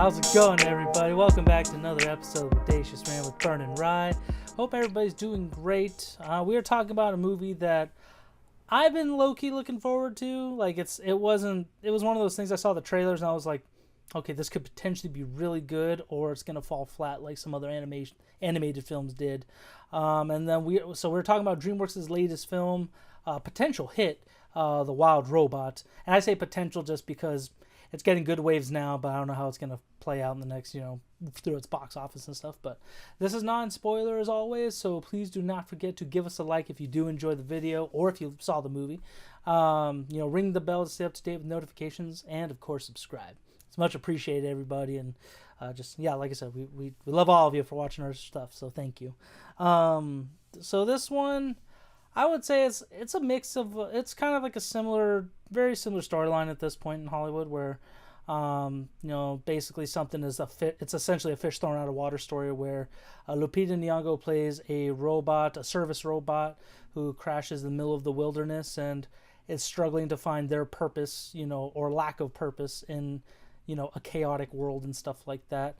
How's it going, everybody? Welcome back to another episode of Bodacious, Rant with Burn and Rye. Hope everybody's doing great. We are talking about a movie that I've been low-key looking forward to. Like, it was one of those things. I saw the trailers and I was like, okay, this could potentially be really good, or it's gonna fall flat like some other animated films did. And then we're talking about DreamWorks' latest film, potential hit, The Wild Robot. And I say potential just because it's getting good waves now, but I don't know how it's going to play out in the next, through its box office and stuff. But this is non-spoiler as always, so please do not forget to give us a like if you do enjoy the video or if you saw the movie. Ring the bell to stay up to date with notifications, and of course subscribe. It's much appreciated, everybody, and like I said, we love all of you for watching our stuff, so thank you. So this one, I would say it's a mix of, it's kind of like a very similar storyline at this point in Hollywood, where basically something is it's essentially a fish thrown out of water story, where Lupita Nyong'o plays a service robot who crashes in the middle of the wilderness and is struggling to find their purpose, or lack of purpose in a chaotic world and stuff like that.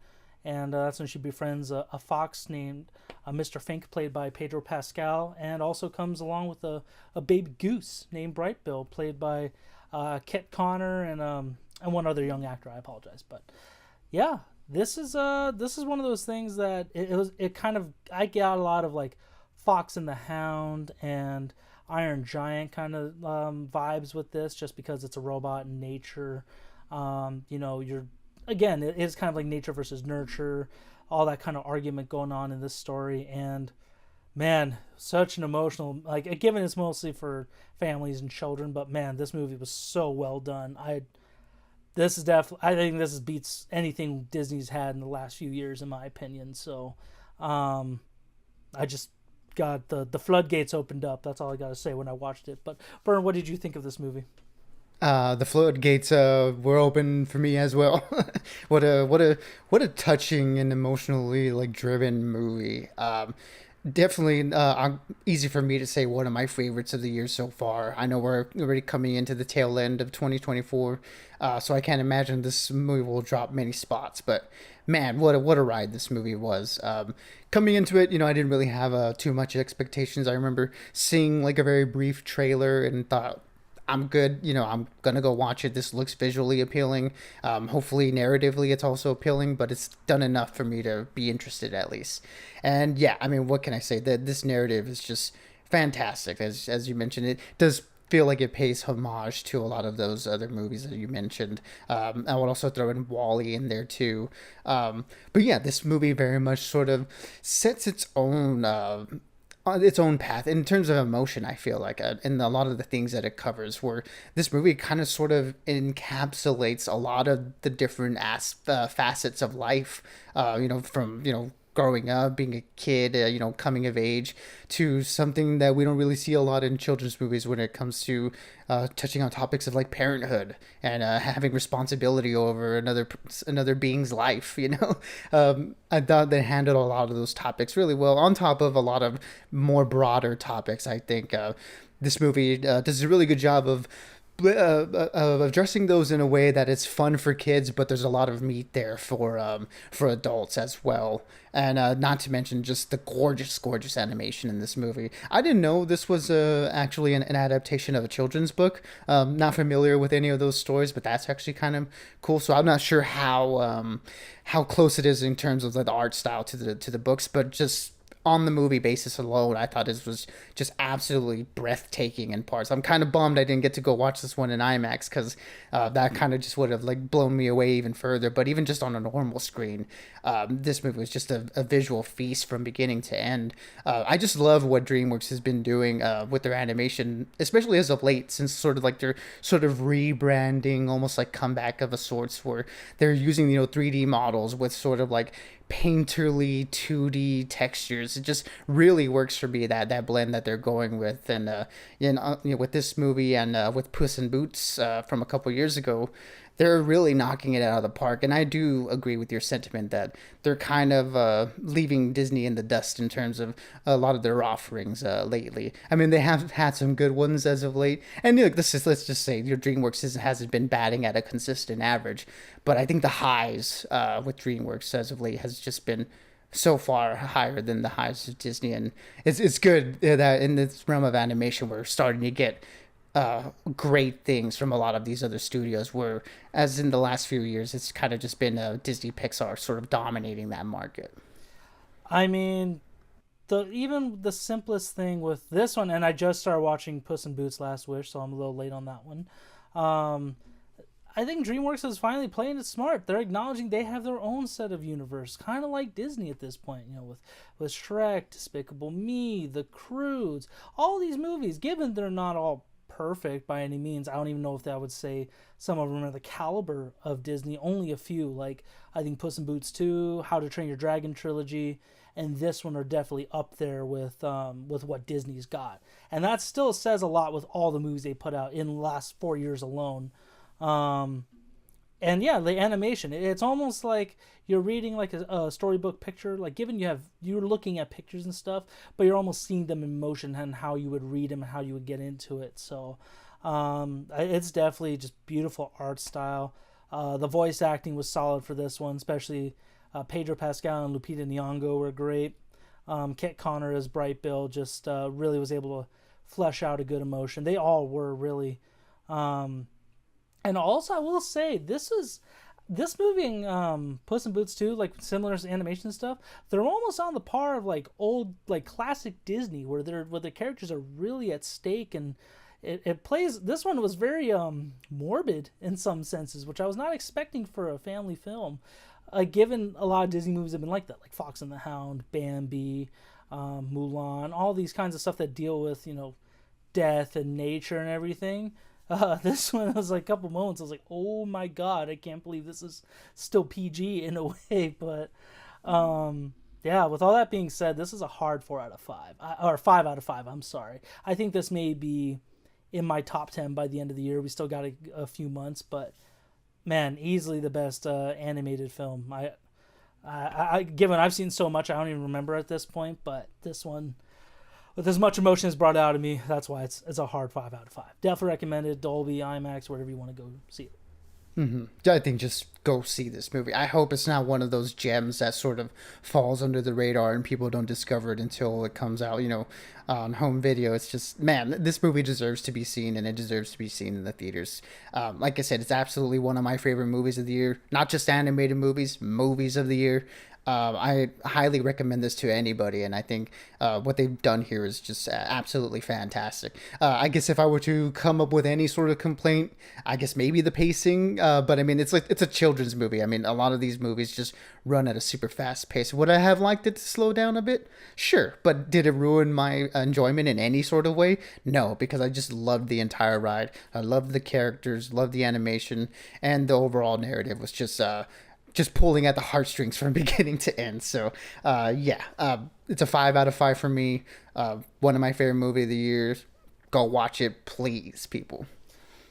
And that's when she befriends a fox named Mr. Fink, played by Pedro Pascal, and also comes along with a baby goose named Brightbill, played by Kit Connor and one other young actor. I apologize, but yeah, this is one of those things that I got a lot of like Fox and the Hound and Iron Giant kind of vibes with this, just because it's a robot in nature. Again, it is kind of like nature versus nurture, all that kind of argument going on in this story. And man, such an emotional, like, given it's mostly for families and children, but man, this movie was so well done. I think this beats anything Disney's had in the last few years, in my opinion. So I just got the floodgates opened up. That's all I got to say when I watched it. But Bern, what did you think of this movie? The floodgates were open for me as well. What a touching and emotionally driven movie. Definitely easy for me to say one of my favorites of the year so far. I know we're already coming into the tail end of 2024, so I can't imagine this movie will drop many spots. But man, what a ride this movie was. Coming into it, I didn't really have too much expectations. I remember seeing a very brief trailer and thought, I'm good. I'm going to go watch it. This looks visually appealing. Hopefully narratively it's also appealing, but it's done enough for me to be interested at least. And yeah, I mean, what can I say? This narrative is just fantastic. As you mentioned, it does feel like it pays homage to a lot of those other movies that you mentioned. I would also throw in Wall-E in there too. But yeah, this movie very much sort of sets its own on its own path in terms of emotion. I feel like and a lot of the things that it covers, where this movie kind of sort of encapsulates a lot of the different facets of life, from growing up, being a kid, coming of age, to something that we don't really see a lot in children's movies when it comes to touching on topics of parenthood and having responsibility over another being's life. I thought they handled a lot of those topics really well, on top of a lot of more broader topics. I think this movie does a really good job of addressing those in a way that it's fun for kids, but there's a lot of meat there for adults as well. And not to mention just the gorgeous animation in this movie. I didn't know this was actually an adaptation of a children's book. Not familiar with any of those stories, but that's actually kind of cool. So I'm not sure how close it is in terms of the art style to the books, but just on the movie basis alone, I thought this was just absolutely breathtaking in parts. I'm kind of bummed I didn't get to go watch this one in IMAX, because that kind of just would have blown me away even further. But even just on a normal screen, this movie was just a visual feast from beginning to end. I just love what DreamWorks has been doing with their animation, especially as of late, since sort of their sort of rebranding, almost comeback of a sorts, where they're using 3D models with sort of painterly 2D textures. It just really works for me, that blend that they're going with. And with this movie and with Puss in Boots from a couple years ago, they're really knocking it out of the park. And I do agree with your sentiment that they're kind of leaving Disney in the dust in terms of a lot of their offerings lately. I mean, they have had some good ones as of late. And look, this is, let's just say your DreamWorks hasn't been batting at a consistent average, but I think the highs with DreamWorks as of late has just been so far higher than the highs of Disney, and it's good that in this realm of animation we're starting to get great things from a lot of these other studios. Where, as in the last few years, it's kind of just been Disney Pixar sort of dominating that market. I mean, the even the simplest thing with this one, and I just started watching Puss in Boots: Last Wish, so I'm a little late on that one. Um, I think DreamWorks is finally playing it smart. They're acknowledging they have their own set of universe, kind of like Disney at this point. You know, with Shrek, Despicable Me, The Croods, all these movies. Given they're not all perfect by any means, I don't even know if that would say some of them are the caliber of Disney. Only a few, like I think Puss in Boots 2, How to Train Your Dragon trilogy, and this one are definitely up there with what Disney's got, and that still says a lot with all the movies they put out in the last 4 years alone. Um, and yeah, the animation, it's almost like you're reading like a storybook picture. Like given you're looking at pictures and stuff, but you're almost seeing them in motion and how you would read them and how you would get into it. So it's definitely just beautiful art style. The voice acting was solid for this one, especially Pedro Pascal and Lupita Nyong'o were great. Kit Connor as Bright Bill just really was able to flesh out a good emotion. They all were really. And also, I will say this movie and Puss in Boots 2, like similar to animation stuff, they're almost on the par of like old, like classic Disney, where the characters are really at stake, and it plays. This one was very morbid in some senses, which I was not expecting for a family film. Given a lot of Disney movies have been like that, like Fox and the Hound, Bambi, Mulan, all these kinds of stuff that deal with death and nature and everything. This one was like a couple moments. I was like, "Oh my god, I can't believe this is still PG in a way." But yeah, with all that being said, this is a hard 4 out of 5, or 5 out of 5. I'm sorry. I think this may be in my top 10 by the end of the year. We still got a few months, but man, easily the best animated film. Given I've seen so much, I don't even remember at this point. But this one, with as much emotion as brought out of me, that's why it's a hard 5 out of 5. Definitely recommended. Dolby, IMAX, wherever you want to go see it. I think just go see this movie. I hope it's not one of those gems that sort of falls under the radar and people don't discover it until it comes out, on home video. It's just, man, this movie deserves to be seen, and it deserves to be seen in the theaters. Like I said, it's absolutely one of my favorite movies of the year. Not just animated movies of the year. I highly recommend this to anybody, and I think what they've done here is just absolutely fantastic. I guess if I were to come up with any sort of complaint, I guess maybe the pacing, but I mean, it's a children's movie. I mean, a lot of these movies just run at a super fast pace. Would I have liked it to slow down a bit? Sure, but did it ruin my enjoyment in any sort of way? No, because I just loved the entire ride. I loved the characters, loved the animation, and the overall narrative was just pulling at the heartstrings from beginning to end. So, it's a 5 out of 5 for me. One of my favorite movie of the year. Go watch it, please, people.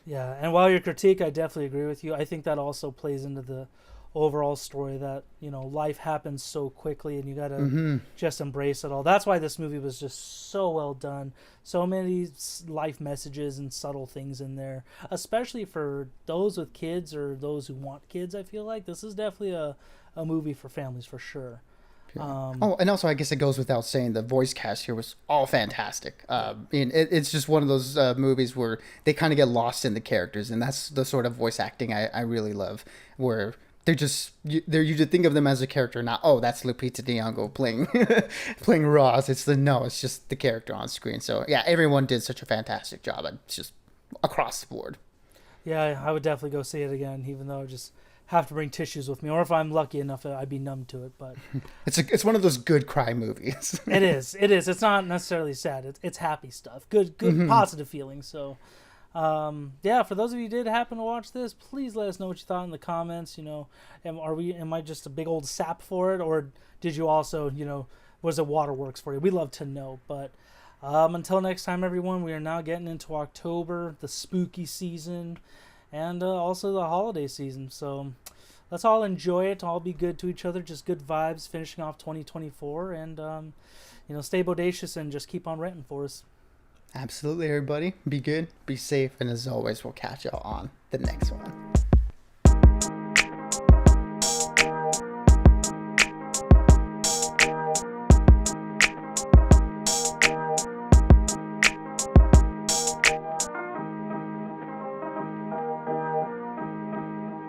Yeah, and while your critique, I definitely agree with you. I think that also plays into the overall story that life happens so quickly, and you gotta just embrace it all. That's why this movie was just so well done. So many life messages and subtle things in there, especially for those with kids or those who want kids. I feel like this is definitely a movie for families for sure. And also, I guess it goes without saying, the voice cast here was all fantastic. It's just one of those movies where they kind of get lost in the characters, and that's the sort of voice acting I really love, where you should think of them as a character, not, oh, that's Lupita Nyong'o playing playing Ross. It's just the character on screen. So yeah, everyone did such a fantastic job. It's just across the board. Yeah, I would definitely go see it again, even though I just have to bring tissues with me, or if I'm lucky enough, I'd be numb to it. But it's one of those good cry movies. It is. It's not necessarily sad. It's happy stuff. Good, positive feelings. So. For those of you who did happen to watch this, please let us know what you thought in the comments. Am I just a big old sap for it, or did you also, was it waterworks for you? We'd love to know. But until next time, everyone, we are now getting into October, the spooky season, and also the holiday season. So let's all enjoy it, all be good to each other, just good vibes finishing off 2024, and stay bodacious and just keep on ranting for us. Absolutely, everybody. Be good, be safe, and as always, we'll catch y'all on the next one.